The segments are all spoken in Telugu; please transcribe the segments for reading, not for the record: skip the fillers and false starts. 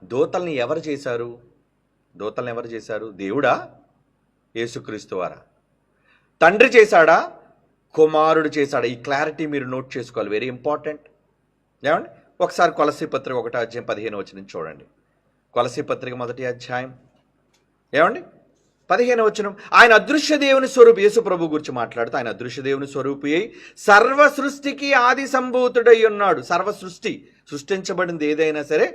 దూతల్ని ఎవరు చేశారు? దూతల్ని ఎవరు చేశారు? దేవుడా? యేసుక్రీస్తు వారా? తండ్రి చేశాడా? కుమారుడు చేశాడా? ఈ క్లారిటీ మీరు నోట్ చేసుకోవాలి, వెరీ ఇంపార్టెంట్. ఏమండి? ఒకసారి కొలసీ పత్రిక 1వ అధ్యాయం 15వ వచనం చూడండి. కొలసీ పత్రిక 1వ అధ్యాయం ఏమండి 15వ వచనం. ఆయన అదృశ్య దేవుని స్వరూపు, యేసు ప్రభు గురించి మాట్లాడుతూ ఆయన అదృశ్య దేవుని స్వరూపి అయి సర్వ సృష్టికి ఆది సంభూతుడై ఉన్నాడు. సర్వ సృష్టి, సృష్టించబడింది ఏదైనా సరే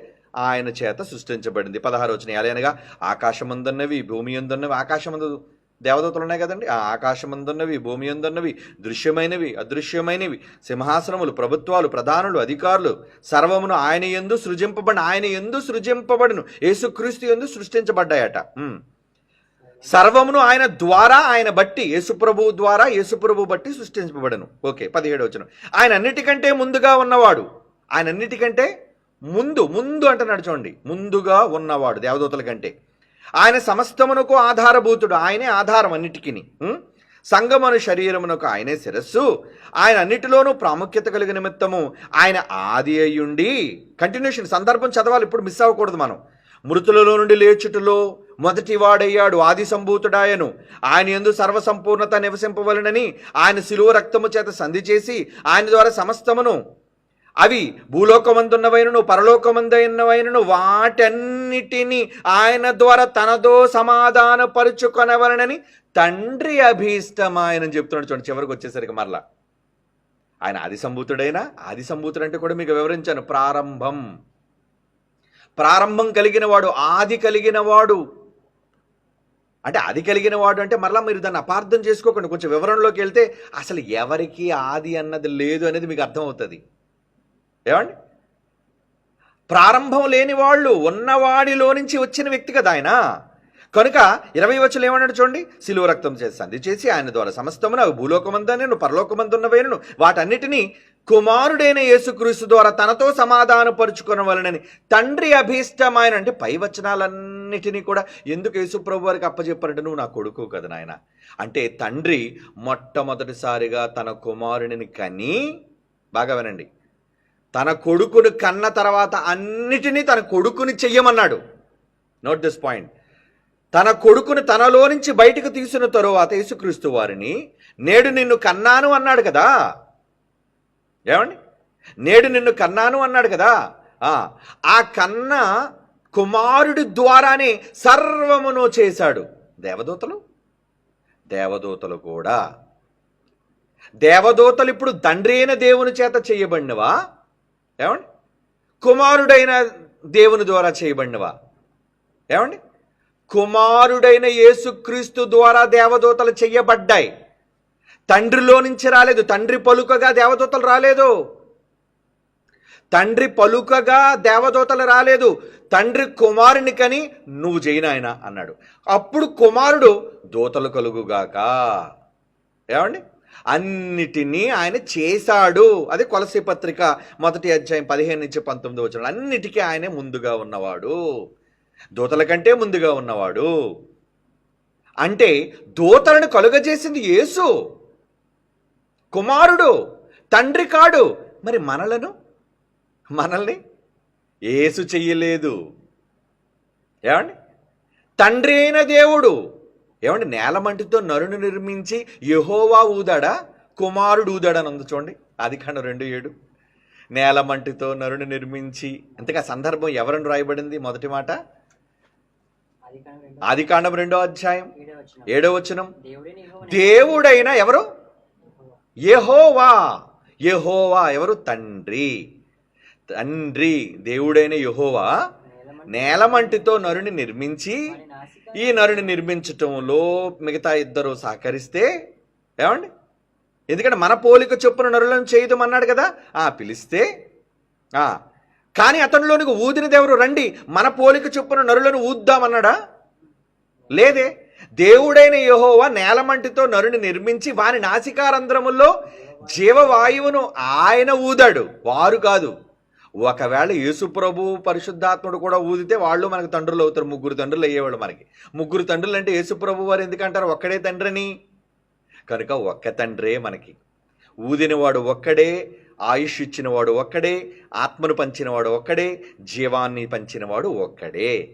ఆయన చేత సృష్టించబడింది. 16వ వచనం. ఎలాగనగా ఆకాశమందున్నవి భూమి యందున్నవి, ఆకాశమందు దేవదూతలు ఉన్నాయి కదండి, ఆ ఆకాశమందున్నవి భూమి యందున్నవి, దృశ్యమైనవి అదృశ్యమైనవి, సింహాసనములు, ప్రభుత్వాలు, ప్రధానులు, అధికారులు, సర్వమును ఆయన యందు సృజింపబడును. యేసుక్రీస్తు యందు సృష్టించబడ్డాయట. సర్వమును ఆయన ద్వారా, ఆయన బట్టి, యేసుప్రభువు ద్వారా, యేసుప్రభువు బట్టి సృష్టించబడను. ఓకే. 17వ వచనం. ఆయన అన్నిటికంటే ముందుగా ఉన్నవాడు. ఆయన అన్నిటికంటే ముందు అంటున్నాడు చూడండి, ముందుగా ఉన్నవాడు దేవదూతల కంటే. ఆయన సమస్తమునకు ఆధారభూతుడు, ఆయనే ఆధారం అన్నిటికీ. సంగమను శరీరమునకు ఆయనే శిరస్సు. ఆయన అన్నిటిలోనూ ప్రాముఖ్యత కలిగిన నిమిత్తము ఆయన ఆది అయ్యుండి. కంటిన్యూషన్ సందర్భం చదవాలి, ఇప్పుడు మిస్ అవ్వకూడదు మనం. మృతులలో నుండి లేచుటలో మొదటి వాడయ్యాడు, ఆది సంభూతుడాయను. ఆయన యందు సర్వసంపూర్ణత నివసింపవలనని ఆయన శిలువ రక్తము చేత సంధి చేసి ఆయన ద్వారా సమస్తమును, అవి భూలోకమందున్నవైనను పరలోకమందున్నవైనను వాటన్నిటినీ ఆయన ద్వారా తనతో సమాధానపరుచుకొనవలనని తండ్రి అభీష్టమాయనని చెప్తున్నాడు చూడండి. చివరికి వచ్చేసరికి మరలా ఆయన ఆది సంభూతుడైనా, ఆది సంభూతుడు అంటే కూడా మీకు వివరించాను, ప్రారంభం కలిగిన వాడు, ఆది కలిగిన వాడు. అంటే ఆది కలిగిన వాడు అంటే మరలా మీరు దాన్ని అపార్థం చేసుకోకండి. కొంచెం వివరణలోకి వెళ్తే అసలు ఎవరికి ఆది అన్నది లేదు అనేది మీకు అర్థమవుతుంది. ఏమండి? ప్రారంభం లేని వాళ్ళు, ఉన్నవాడిలో నుంచి వచ్చిన వ్యక్తి కదా ఆయన. కనుక 20వ వచనం ఏమన్నాడు చూడండి. శిలువ రక్తం చేసి సంధి చేసి ఆయన ద్వారా సమస్తమును, అవి భూలోకమందున్నను పరలోకమందున్నవైనను వాటన్నిటినీ కుమారుడైన యేసుక్రీస్తు ద్వారా తనతో సమాధానపరుచుకొనవలనని తండ్రి అభీష్టమైన. అంటే పై వచనాలన్నిటినీ కూడా ఎందుకు యేసుప్రభు వారికి అప్పచెప్పారంటే, నువ్వు నా కొడుకు కదా నాయన. అంటే తండ్రి మొట్టమొదటిసారిగా తన కుమారుడిని కని, బాగా వినండి, తన కొడుకుని కన్న తర్వాత అన్నిటినీ తన కొడుకుని చెయ్యమన్నాడు. Note this point. తన కొడుకుని తనలో నుంచి బయటకు తీసిన తరువాత యేసుక్రీస్తు వారిని నేడు నిన్ను కన్నాను అన్నాడు కదా. ఏమండి? నేడు నిన్ను కన్నాను అన్నాడు కదా. ఆ కన్న కుమారుడి ద్వారానే సర్వమును చేశాడు. దేవదూతలు కూడా, దేవదూతలు ఇప్పుడు తండ్రి అయిన దేవుని చేత చేయబడినవా? ఏమండి? కుమారుడైన దేవుని ద్వారా చేయబడినవా? ఏమండి? కుమారుడైన యేసుక్రీస్తు ద్వారా దేవదూతలు చెయ్యబడ్డాయి. తండ్రిలో నుంచి రాలేదు. తండ్రి పలుకగా దేవదూతలు రాలేదు. తండ్రి పలుకగా దేవదూతలు రాలేదు. తండ్రి కుమారుని కని నువ్వు చేయనాయన అన్నాడు. అప్పుడు కుమారుడు దూతలు కలుగుగాక. ఏమండి? అన్నిటినీ ఆయన చేశాడు. అది కొలసీ పత్రిక 1వ అధ్యాయం 15 నుంచి 19 వచనాలు. అన్నిటికీ ఆయనే ముందుగా ఉన్నవాడు, దూతల కంటే ముందుగా ఉన్నవాడు. అంటే దూతలను కలుగజేసింది యేసు, కుమారుడు, తండ్రి కాడు. మరి మనల్ని యేసు చెయ్యలేదు. ఏమండి? తండ్రి అయిన దేవుడు, ఏమండి, నేలమంటితో నరుని నిర్మించి యెహోవా ఊదాడా, కుమారుడు ఊదాడా అని ఉంది చూడండి. ఆదికాండం 2:7. నేలమంటితో నరుని నిర్మించి. అంతగా సందర్భం ఎవరని రాయబడింది? మొదటి మాట ఆదికాండం 2వ అధ్యాయం 7వ వచనం. దేవుడైన ఎవరు? యెహోవా. ఎవరు? తండ్రి. దేవుడైన యెహోవా నేలమంటితో నరుని నిర్మించి, ఈ నరుని నిర్మించటంలో మిగతా ఇద్దరు సహకరిస్తే, ఏమండి, ఎందుకంటే మన పోలిక చొప్పున నరులను చేయదమన్నాడు కదా. పిలిస్తే కానీ అతనిలోనికి ఊదినది ఎవరు? రండి మన పోలిక చొప్పున నరులను ఊద్దామన్నాడా? లేదే. దేవుడైన యెహోవా నేలమంటితో నరుని నిర్మించి వాని నాసికారంధ్రముల్లో జీవవాయువును ఆయన ఊదాడు, వారు కాదు. ఒకవేళ యేసుప్రభు పరిశుద్ధాత్ముడు కూడా ఊదితే వాళ్ళు మనకు తండ్రులు అవుతారు. 3 తండ్రులు అయ్యేవాళ్ళు మనకి. 3 తండ్రులు అంటే యేసుప్రభు వారు ఎందుకంటారు? ఒక్కడే తండ్రిని. కనుక ఒక్క తండ్రే మనకి. ఊదినవాడు ఒక్కడే, ఆయుష్ ఇచ్చినవాడు ఒక్కడే, ఆత్మను పంచినవాడు ఒక్కడే, జీవాన్ని పంచినవాడు ఒక్కడే.